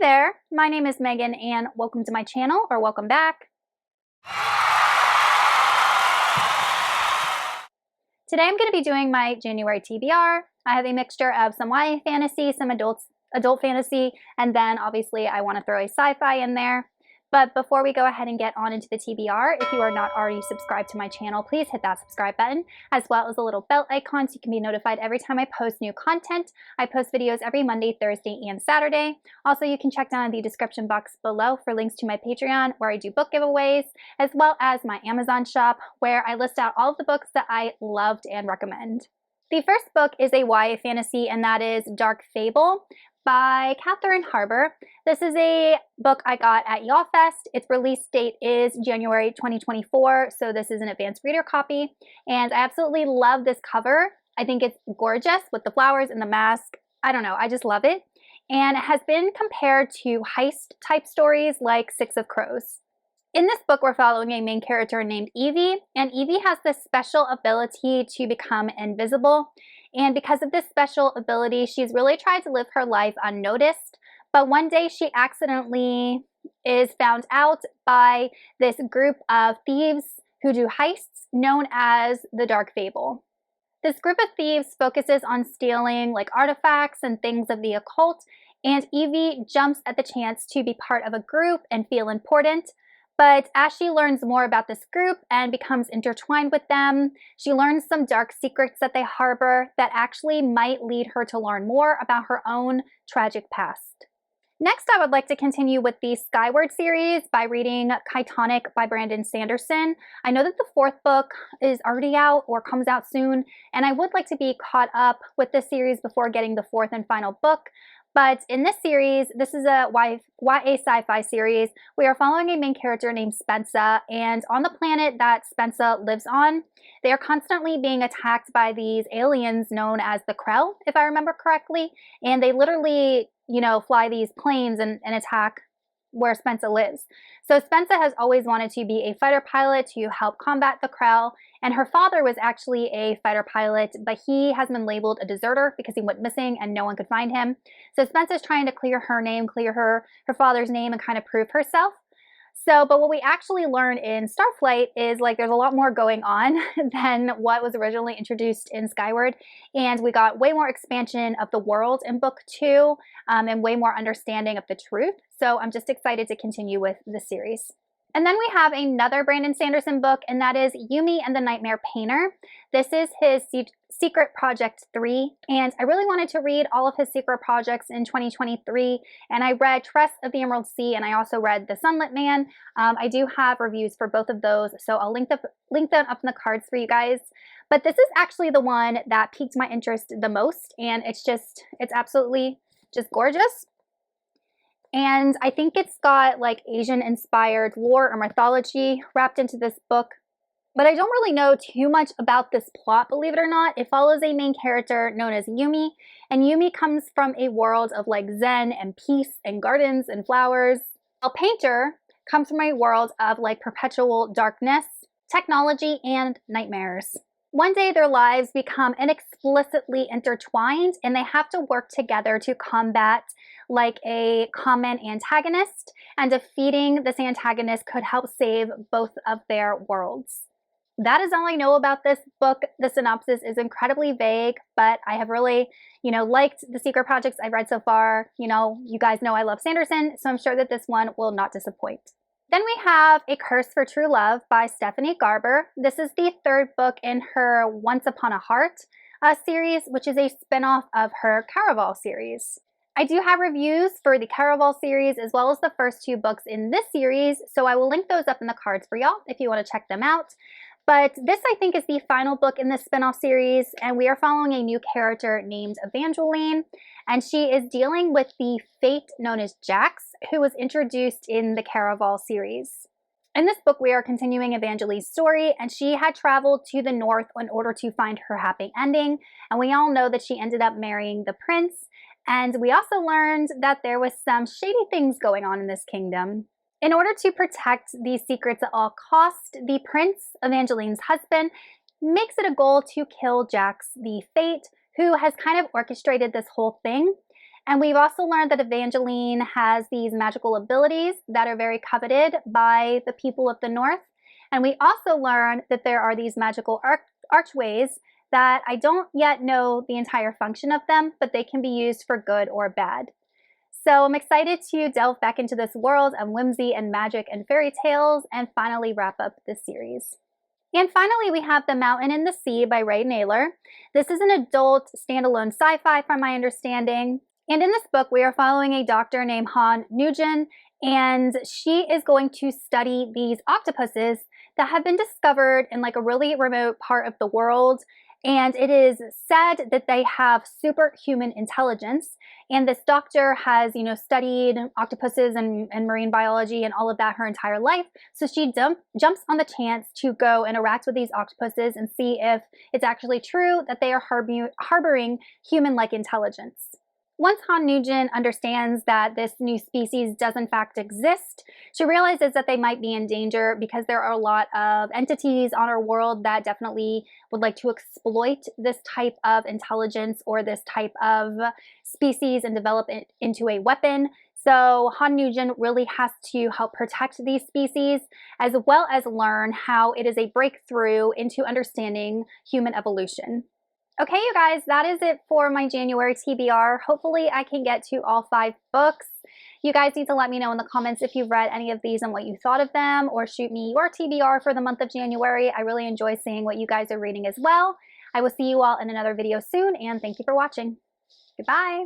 there, my name is Megan and welcome to my channel, or welcome back. Today I'm going to be doing my January TBR. I have a mixture of some YA fantasy, some adult fantasy, and then obviously I want to throw a sci-fi in there. But before we go ahead and get on into the TBR, if you are not already subscribed to my channel, please hit that subscribe button, as well as the little bell icon so you can be notified every time I post new content. I post videos every Monday, Thursday, and Saturday. Also, you can check down in the description box below for links to my Patreon, where I do book giveaways, as well as my Amazon shop, where I list out all of the books that I loved and recommend. The first book is a YA fantasy, and that is Dark Fable by Catherine Harbour. This is a book I got at Y'all Fest. Its release date is January 2024, so this is an advanced reader copy. And I absolutely love this cover. I think it's gorgeous with the flowers and the mask. I don't know, I just love it. And it has been compared to heist-type stories like Six of Crows. In this book, we're following a main character named Evie, and Evie has this special ability to become invisible. And because of this special ability, she's really tried to live her life unnoticed. But one day she accidentally is found out by this group of thieves who do heists known as the Dark Fable. This group of thieves focuses on stealing like artifacts and things of the occult, and Evie jumps at the chance to be part of a group and feel important. But as she learns more about this group and becomes intertwined with them, she learns some dark secrets that they harbor that actually might lead her to learn more about her own tragic past. Next, I would like to continue with the Skyward series by reading Titanic by Brandon Sanderson. I know that the fourth book is already out or comes out soon, and I would like to be caught up with this series before getting the fourth and final book. But in this series, this is a YA sci-fi series. We are following a main character named Spensa, and on the planet that Spensa lives on, they are constantly being attacked by these aliens known as the Krell, if I remember correctly. And they literally, fly these planes and attack where Spensa lives. So Spensa has always wanted to be a fighter pilot to help combat the Krell, and her father was actually a fighter pilot, but he has been labeled a deserter because he went missing and no one could find him. So Spensa's trying to clear her name, clear her father's name, and kind of prove herself. But what we actually learn in Starflight is there's a lot more going on than what was originally introduced in Skyward, and we got way more expansion of the world in book 2 and way more understanding of the truth. So I'm just excited to continue with the series. And then we have another Brandon Sanderson book, and that is Yumi and the Nightmare Painter. This is his Secret Project 3, and I really wanted to read all of his secret projects in 2023, and I read Trust of the Emerald Sea, and I also read The Sunlit Man. I do have reviews for both of those, so I'll link them up in the cards for you guys. But this is actually the one that piqued my interest the most, and it's absolutely just gorgeous. And I think it's got Asian-inspired lore or mythology wrapped into this book. But I don't really know too much about this plot, believe it or not. It follows a main character known as Yumi. And Yumi comes from a world of Zen and peace and gardens and flowers. While Painter comes from a world of perpetual darkness, technology, and nightmares. One day their lives become inexplicably intertwined, and they have to work together to combat a common antagonist, and defeating this antagonist could help save both of their worlds. That is all I know about this book. The synopsis is incredibly vague, but I have really, liked the secret projects I've read so far. You guys know I love Sanderson, so I'm sure that this one will not disappoint. Then we have A Curse for True Love by Stephanie Garber. This is the third book in her Once Upon a Heart series, which is a spin-off of her Caraval series. I do have reviews for the Caraval series as well as the first 2 books in this series, so I will link those up in the cards for y'all if you want to check them out. But this, I think, is the final book in this spin-off series, and we are following a new character named Evangeline, and she is dealing with the fate known as Jax, who was introduced in the Caraval series. In this book, we are continuing Evangeline's story, and she had traveled to the north in order to find her happy ending, and we all know that she ended up marrying the prince, and we also learned that there was some shady things going on in this kingdom. In order to protect these secrets at all costs, the prince, Evangeline's husband, makes it a goal to kill Jax the Fate, who has kind of orchestrated this whole thing. And we've also learned that Evangeline has these magical abilities that are very coveted by the people of the North. And we also learned that there are these magical archways that I don't yet know the entire function of them, but they can be used for good or bad. So I'm excited to delve back into this world of whimsy and magic and fairy tales and finally wrap up this series. And finally, we have The Mountain and the Sea by Ray Naylor. This is an adult standalone sci-fi from my understanding. And in this book, we are following a doctor named Han Nugent, and she is going to study these octopuses that have been discovered in like a really remote part of the world. And it is said that they have superhuman intelligence. And this doctor has, studied octopuses and marine biology and all of that her entire life. So she jumps on the chance to go interact with these octopuses and see if it's actually true that they are harboring human-like intelligence. Once Han Nugent understands that this new species does in fact exist, she realizes that they might be in danger because there are a lot of entities on our world that definitely would like to exploit this type of intelligence or this type of species and develop it into a weapon. So Han Nugent really has to help protect these species as well as learn how it is a breakthrough into understanding human evolution. Okay, you guys, that is it for my January TBR. Hopefully I can get to all 5 books. You guys need to let me know in the comments if you've read any of these and what you thought of them, or shoot me your TBR for the month of January. I really enjoy seeing what you guys are reading as well. I will see you all in another video soon, and thank you for watching. Goodbye.